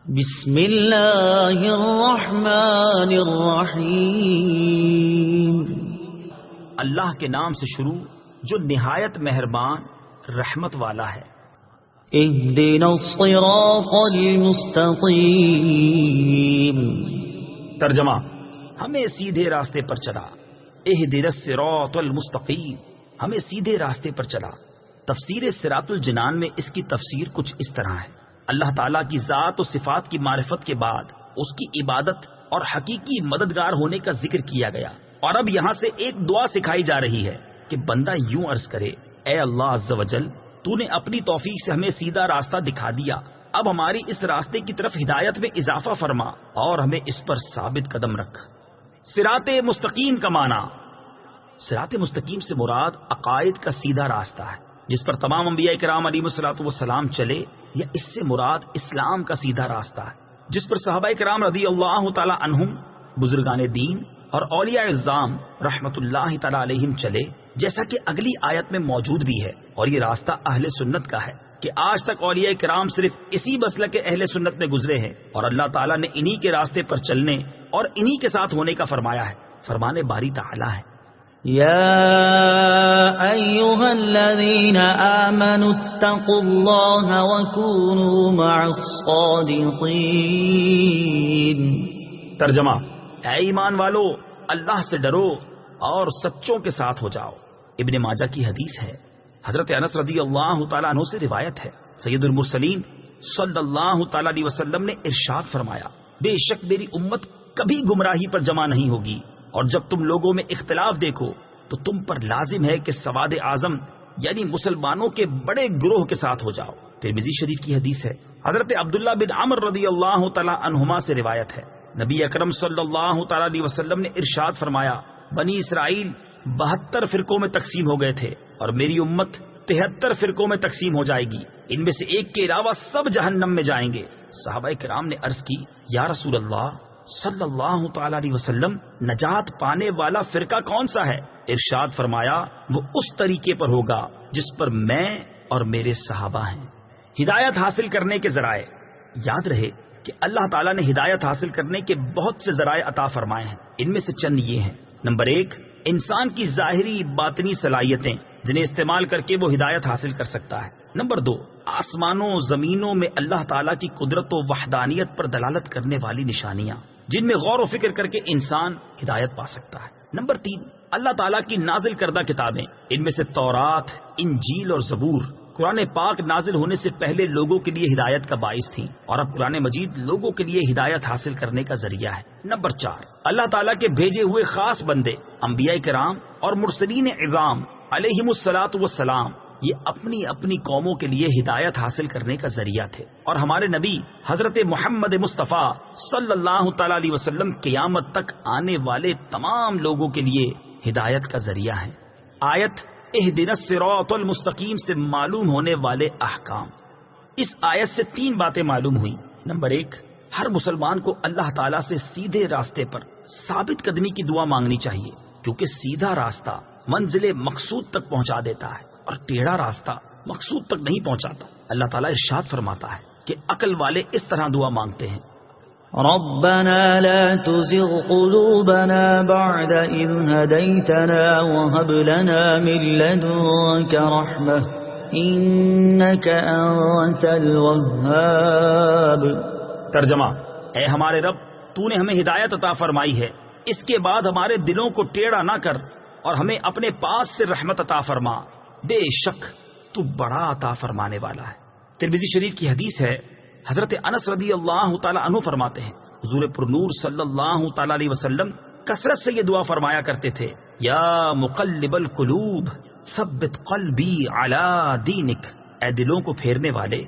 بسم اللہ الرحمن الرحیم، اللہ کے نام سے شروع جو نہایت مہربان رحمت والا ہے۔ اہدنا الصراط المستقیم، ترجمہ: ہمیں سیدھے راستے پر چلا۔ اہدنا الصراط المستقیم، ہمیں سیدھے راستے پر چلا۔ تفسیر صراط الجنان میں اس کی تفسیر کچھ اس طرح ہے: اللہ تعالیٰ کی ذات و صفات کی معرفت کے بعد اس کی عبادت اور حقیقی مددگار ہونے کا ذکر کیا گیا، اور اب یہاں سے ایک دعا سکھائی جا رہی ہے کہ بندہ یوں عرض کرے: اے اللہ عز و جل، تو نے اپنی توفیق سے ہمیں سیدھا راستہ دکھا دیا، اب ہماری اس راستے کی طرف ہدایت میں اضافہ فرما اور ہمیں اس پر ثابت قدم رکھ۔ صراط مستقیم کا معنی: صراط مستقیم سے مراد عقائد کا سیدھا راستہ ہے جس پر تمام انبیاء کرام علیہم الصلوۃ والسلام چلے، یا اس سے مراد اسلام کا سیدھا راستہ ہے جس پر صحابہ کرام رضی اللہ تعالی عنہم، بزرگان دین اور اولیاء اعظام رحمت اللہ تعالی علیہم چلے، جیسا کہ اگلی آیت میں موجود بھی ہے۔ اور یہ راستہ اہل سنت کا ہے کہ آج تک اولیاء کرام صرف اسی مسلک کے اہل سنت میں گزرے ہیں، اور اللہ تعالیٰ نے انہی کے راستے پر چلنے اور انہی کے ساتھ ہونے کا فرمایا ہے۔ فرمان باری تعالیٰ ہے: یا ایہا الذین آمنوا اتقوا اللہ وکونوا مع الصادقین۔ ترجمہ: اے ایمان والو، اللہ سے ڈرو اور سچوں کے ساتھ ہو جاؤ۔ ابن ماجہ کی حدیث ہے، حضرت انس رضی اللہ تعالیٰ عنہ سے روایت ہے، سید المرسلین صلی اللہ تعالیٰ علیہ وسلم نے ارشاد فرمایا: بے شک میری امت کبھی گمراہی پر جمع نہیں ہوگی، اور جب تم لوگوں میں اختلاف دیکھو تو تم پر لازم ہے کہ سواد اعظم یعنی مسلمانوں کے بڑے گروہ کے ساتھ ہو جاؤ۔ ترمذی شریف کی حدیث ہے، حضرت عبداللہ بن عمر رضی اللہ تعالیٰ عنہما سے روایت ہے، نبی اکرم صلی اللہ تعالیٰ علیہ وسلم نے ارشاد فرمایا: بنی اسرائیل 72 فرقوں میں تقسیم ہو گئے تھے، اور میری امت 73 فرقوں میں تقسیم ہو جائے گی، ان میں سے ایک کے علاوہ سب جہنم میں جائیں گے۔ صحابہ کرام نے عرض کی: یا رسول اللہ صلی اللہ تعالیٰ علیہ وسلم، نجات پانے والا فرقہ کون سا ہے؟ ارشاد فرمایا: وہ اس طریقے پر ہوگا جس پر میں اور میرے صحابہ ہیں۔ ہدایت حاصل کرنے کے ذرائع: یاد رہے کہ اللہ تعالیٰ نے ہدایت حاصل کرنے کے بہت سے ذرائع عطا فرمائے ہیں، ان میں سے چند یہ ہیں: نمبر 1، انسان کی ظاہری باطنی صلاحیتیں جنہیں استعمال کر کے وہ ہدایت حاصل کر سکتا ہے۔ نمبر 2، آسمانوں زمینوں میں اللہ تعالیٰ کی قدرت و وحدانیت پر دلالت کرنے والی نشانیاں جن میں غور و فکر کر کے انسان ہدایت پا سکتا ہے۔ نمبر 3، اللہ تعالیٰ کی نازل کردہ کتابیں، ان میں سے تورات، انجیل اور زبور قرآن پاک نازل ہونے سے پہلے لوگوں کے لیے ہدایت کا باعث تھیں، اور اب قرآن مجید لوگوں کے لیے ہدایت حاصل کرنے کا ذریعہ ہے۔ نمبر 4، اللہ تعالیٰ کے بھیجے ہوئے خاص بندے انبیاء کرام اور مرسلین اعظام علیہم الصلاۃ والسلام یہ اپنی اپنی قوموں کے لیے ہدایت حاصل کرنے کا ذریعہ تھے، اور ہمارے نبی حضرت محمد مصطفیٰ صلی اللہ تعالیٰ علیہ وسلم قیامت تک آنے والے تمام لوگوں کے لیے ہدایت کا ذریعہ ہے۔ آیت اہدنا الصراط المستقیم سے معلوم ہونے والے احکام: اس آیت سے 3 باتیں معلوم ہوئیں۔ نمبر 1، ہر مسلمان کو اللہ تعالیٰ سے سیدھے راستے پر ثابت قدمی کی دعا مانگنی چاہیے، کیونکہ سیدھا راستہ منزل مقصود تک پہنچا دیتا ہے اور ٹیڑھا راستہ مقصود تک نہیں پہنچاتا۔ اللہ تعالیٰ ارشاد فرماتا ہے کہ عقل والے اس طرح دعا مانگتے ہیں: ربنا لا تزغ قلوبنا بعد إذ هديتنا وهب لنا من لدنك رحمة إنك أنت الوهاب۔ ترجمہ: اے ہمارے رب، تو نے ہمیں ہدایت عطا فرمائی ہے، اس کے بعد ہمارے دلوں کو ٹیڑھا نہ کر اور ہمیں اپنے پاس سے رحمت عطا فرما، بے شک تو بڑا عطا فرمانے والا ہے۔ ترمذی شریف کی حدیث ہے، حضرت انس رضی اللہ تعالیٰ عنہ فرماتے ہیں، حضور پرنور صلی اللہ تعالیٰ علیہ وسلم کثرت سے یہ دعا فرمایا کرتے تھے: یا مقلب القلوب ثبت قلبی علی دینک، اے دلوں کو پھیرنے والے،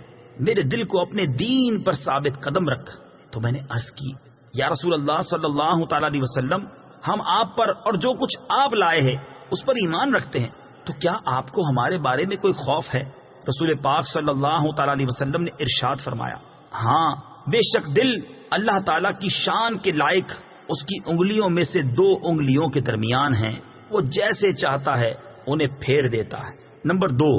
میرے دل کو اپنے دین پر ثابت قدم رکھ۔ تو میں نے عرض کی: یا رسول اللہ صلی اللہ تعالیٰ علیہ وسلم، ہم آپ پر اور جو کچھ آپ لائے ہیں اس پر ایمان رکھتے ہیں، تو کیا آپ کو ہمارے بارے میں کوئی خوف ہے؟ رسول پاک صلی اللہ تعالیٰ علیہ وسلم نے ارشاد فرمایا: ہاں، بے شک دل اللہ تعالیٰ کی شان کے لائق اس کی انگلیوں میں سے 2 انگلیوں کے درمیان ہیں، وہ جیسے چاہتا ہے انہیں پھیر دیتا ہے۔ نمبر 2،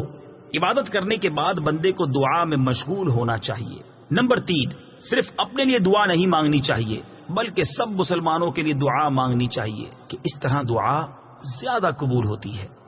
عبادت کرنے کے بعد بندے کو دعا میں مشغول ہونا چاہیے۔ نمبر 3، صرف اپنے لیے دعا نہیں مانگنی چاہیے بلکہ سب مسلمانوں کے لیے دعا مانگنی چاہیے کہ اس طرح دعا زیادہ قبول ہوتی ہے۔